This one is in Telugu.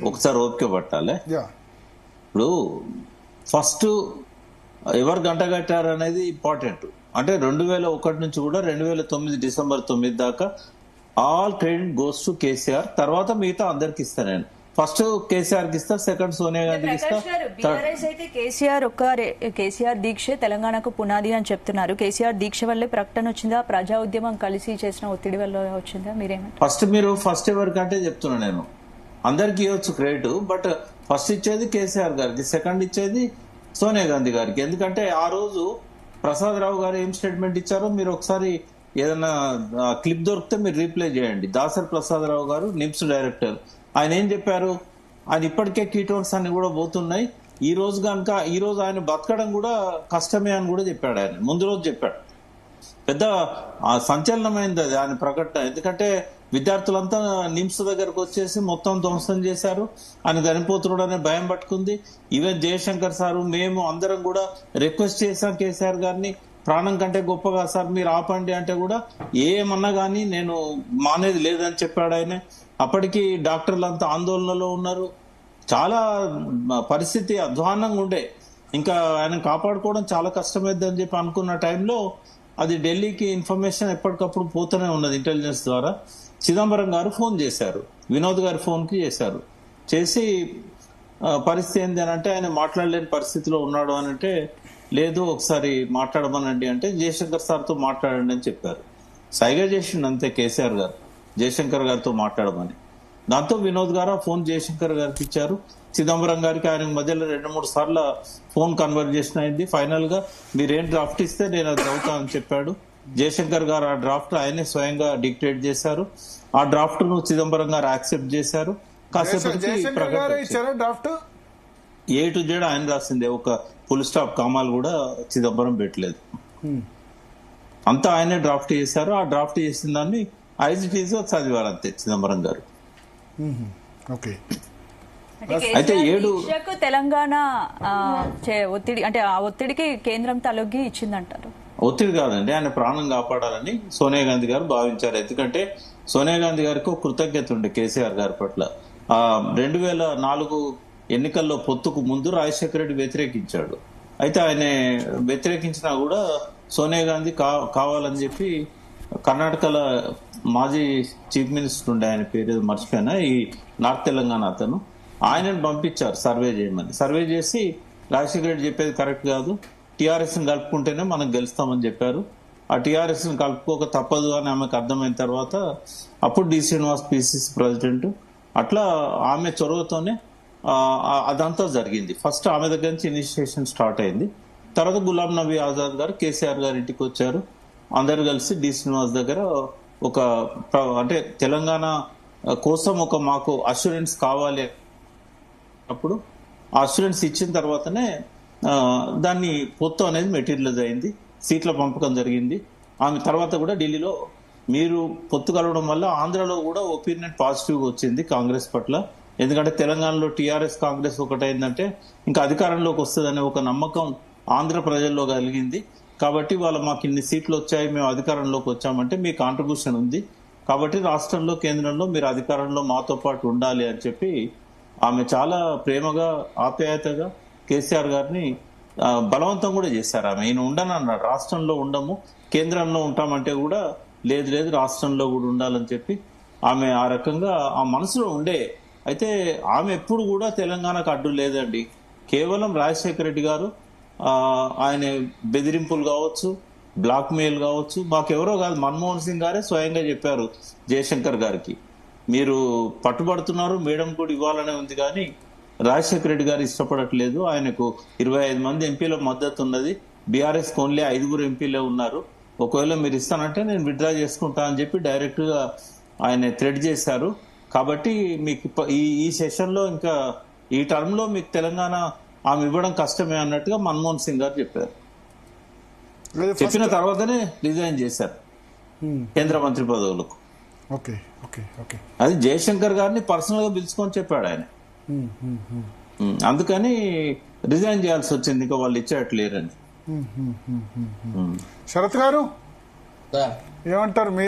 ఒకసారి ఓపిక పట్టాలి. యా ఇప్పుడు ఫస్ట్ ఎవరు గంట కట్టారు అనేది ఇంపార్టెంట్. అంటే 2001 నుంచి కూడా 2009 డిసెంబర్ 9 దాకా all credit goes to KCR. తర్వాత మిగతా అందరికి ఇస్తా. నేను ఫస్ట్ కేసీఆర్ కి ఇస్తా, సెకండ్ సోనియా గాంధీకి ఇస్తా. బీఆర్ఎస్ అయితే కేసీఆర్ దీక్ష తెలంగాణకు పునాది అని చెప్తున్నారు. కేసీఆర్ దీక్ష వల్లే ప్రకటన వచ్చిందా, ప్రజా ఉద్యమం కలిసి చేసిన ఒత్తిడి వల్ల వచ్చిందా? మీరేమంటారు? మీరు ఫస్ట్ ఎవరికంటే చెప్తున్నా నేను, అందరికి ఇవ్వచ్చు క్రెడిట్, బట్ ఫస్ట్ ఇచ్చేది కేసీఆర్ గారికి, సెకండ్ ఇచ్చేది సోనియా గాంధీ గారికి. ఎందుకంటే ఆ రోజు ప్రసాద్ రావు గారు ఏం స్టేట్మెంట్ ఇచ్చారో మీరు ఒకసారి ఏదైనా క్లిప్ దొరికితే మీరు రీప్లే చేయండి. దాసరి ప్రసాద్ రావు గారు నిమ్స్ డైరెక్టర్, ఆయన ఏం చెప్పారు? ఆయన ఇప్పటికే కీటోన్స్ అన్ని కూడా పోతున్నాయి, ఈ రోజు ఆయన బతకడం కూడా కష్టమే అని కూడా చెప్పాడు. ఆయన ముందు రోజు చెప్పాడు. పెద్ద సంచలనమైంది అది ఆయన ప్రకటన. ఎందుకంటే విద్యార్థులంతా నిమ్స్ దగ్గరకు వచ్చేసి మొత్తం ధ్వంసం చేశారు, ఆయన చనిపోతున్నాడు అనే భయం పట్టుకుంది. ఈవెన్ జయశంకర్ సారు మేము అందరం కూడా రిక్వెస్ట్ చేశాం కేసీఆర్ గారిని, ప్రాణం కంటే గొప్పగా సార్ మీరు ఆపండి అంటే కూడా ఏమన్నా కానీ నేను మానేది లేదని చెప్పాడు ఆయన. అప్పటికి డాక్టర్లంతా ఆందోళనలో ఉన్నారు, చాలా పరిస్థితి అధ్వాన్నంగా ఉండే, ఇంకా ఆయన కాపాడుకోవడం చాలా కష్టమైంది అని చెప్పి అనుకున్న టైంలో అది ఢిల్లీకి ఇన్ఫర్మేషన్ ఎప్పటికప్పుడు పోతూనే ఉన్నది ఇంటెలిజెన్స్ ద్వారా. చిదంబరం గారు ఫోన్ చేశారు, వినోద్ గారి ఫోన్కి చేశారు. చేసి పరిస్థితి ఏంటి అని అంటే ఆయన మాట్లాడలేని పరిస్థితిలో ఉన్నాడు అని అంటే, లేదు ఒకసారి మాట్లాడమనండి అంటే జయశంకర్ సార్తో మాట్లాడండి అని చెప్పారు. సైగా చేసిండు అంతే కేసీఆర్ గారు జయశంకర్ గారితో మాట్లాడమని. దాంతో వినోద్ గారు ఆ ఫోన్ జయశంకర్ గారికి ఇచ్చారు. చిదంబరం గారికి ఆయన మధ్యలో 2-3 సార్లు ఫోన్ కన్వర్జేషన్ అయింది. ఫైనల్ గా మీరేం డ్రాఫ్ట్ ఇస్తే నేను అది చదువుతానని చెప్పాడు. జయశంకర్ గారు ఆ డ్రాఫ్ట్ ఆయనే స్వయంగా డిక్టేట్ చేశారు. ఆ డ్రాఫ్ట్ ను చిదంబరం గారు యాక్సెప్ట్ చేశారు. కాసేపటికి ఏ టు జెడ్ ఆయన రాసిందే, ఒక ఫుల్ స్టాప్ కామాలు కూడా చిదంబరం పెట్టలేదు. అంతా ఆయనే డ్రాఫ్ట్ చేశారు. ఆ డ్రాఫ్ట్ చేసిన దాన్ని యాజ్ ఇట్ ఈజ్ చదివారు అంతే చిదంబరం గారు. అయితే తెలంగాణ ఒత్తిడి అంటే ఆ ఒత్తిడికి కేంద్రం తలొగ్గి ఇచ్చిందంటారు. ఒత్తిడి కాదండి, ఆయన ప్రాణం కాపాడాలని సోనియా గాంధీ గారు భావించారు. ఎందుకంటే సోనియా గాంధీ గారికి ఒక కృతజ్ఞత ఉండే కేసీఆర్ గారి పట్ల. 2004 ఎన్నికల్లో పొత్తుకు ముందు రాజశేఖర రెడ్డి వ్యతిరేకించాడు. అయితే ఆయన వ్యతిరేకించినా కూడా సోనియా గాంధీ కావాలని చెప్పి కర్ణాటకలో మాజీ చీఫ్ మినిస్టర్ ఉండే, ఆయన పేరు మర్చిపోయినా, ఈ నార్త్ తెలంగాణ అతను, ఆయనను పంపించారు సర్వే చేయమని. సర్వే చేసి రాజశేఖర రెడ్డి చెప్పేది కరెక్ట్ కాదు, టీఆర్ఎస్ని కలుపుకుంటేనే మనం గెలుస్తామని చెప్పారు. ఆ టీఆర్ఎస్ని కలుపుకోక తప్పదు అని ఆమెకు అర్థమైన తర్వాత అప్పుడు డి శ్రీనివాస్ పిసిసి ప్రెసిడెంట్, అట్లా ఆమె చొరవతోనే అదంతా జరిగింది. ఫస్ట్ ఆమె దగ్గర నుంచి ఇనిషియేషన్ స్టార్ట్ అయింది. తర్వాత గులాం నబీ ఆజాద్ గారు కేసీఆర్ గారి ఇంటికి వచ్చారు. అందరు కలిసి డి శ్రీనివాస్ దగ్గర ఒక అంటే తెలంగాణ కోసం మాకు అష్యూరెన్స్ కావాలి అప్పుడు ఆ అష్యూరెన్స్ ఇచ్చిన తర్వాతనే దాన్ని పొత్తు అనేది మెటీరియలైజ్ అయింది, సీట్ల పంపకం జరిగింది. ఆమె తర్వాత కూడా ఢిల్లీలో మీరు పొత్తు కలవడం వల్ల ఆంధ్రలో కూడా ఒపీనియన్ పాజిటివ్గా వచ్చింది కాంగ్రెస్ పట్ల. ఎందుకంటే తెలంగాణలో టీఆర్ఎస్ కాంగ్రెస్ ఒకటైందంటే ఇంకా అధికారంలోకి వస్తుందనే ఒక నమ్మకం ఆంధ్ర ప్రజల్లో కలిగింది. కాబట్టి మాకు ఇన్ని సీట్లు వచ్చాయి, మేము అధికారంలోకి వచ్చామంటే మీ కాంట్రిబ్యూషన్ ఉంది, కాబట్టి రాష్ట్రంలో కేంద్రంలో మీరు అధికారంలో మాతో పాటు ఉండాలి అని చెప్పి ఆమె చాలా ప్రేమగా ఆప్యాయతగా కేసీఆర్ గారిని బలవంతం కూడా చేశారు. ఆమె ఈయన ఉండనన్నాడు, రాష్ట్రంలో ఉండము కేంద్రంలో ఉంటామంటే కూడా లేదు రాష్ట్రంలో కూడా ఉండాలని చెప్పి ఆమె ఆ రకంగా ఆ మనసులో ఉండే. అయితే ఆమె ఎప్పుడు కూడా తెలంగాణకు అడ్డు లేదండి. కేవలం రాజశేఖర రెడ్డి గారు ఆయన బెదిరింపులు కావచ్చు, బ్లాక్ మెయిల్ కావచ్చు, మాకెవరో కాదు మన్మోహన్ సింగ్ గారే స్వయంగా చెప్పారు జయశంకర్ గారికి, మీరు పట్టుబడుతున్నారు, మేడం కూడా ఇవ్వాలనే ఉంది, కానీ రాజశేఖర రెడ్డి గారు ఇష్టపడట్లేదు, ఆయనకు 25 మంది ఎంపీల మద్దతు ఉన్నది, బీఆర్ఎస్ ఓన్లీ 5 ఎంపీలే ఉన్నారు, ఒకవేళ మీరు ఇస్తానంటే నేను విత్డ్రా చేసుకుంటా అని చెప్పి డైరెక్ట్ గా ఆయన థ్రెడ్ చేశారు. కాబట్టి మీకు ఈ సెషన్ లో ఇంకా ఈ టర్మ్ లో మీకు తెలంగాణ ఆమె ఇవ్వడం కష్టమే అన్నట్టుగా మన్మోహన్ సింగ్ గారు చెప్పారు. చెప్పిన తర్వాతనే రిజైన్ చేశారు కేంద్ర మంత్రి పదవులకు. అది జయశంకర్ గారిని పర్సనల్ గా పిలుచుకొని చెప్పాడు ఆయన. అందుకని రిజైన్ చేయాల్సి వచ్చింది, ఇంకా వాళ్ళు ఇచ్చేయట్లేరని. శరత్ గారు ఏమంటారు?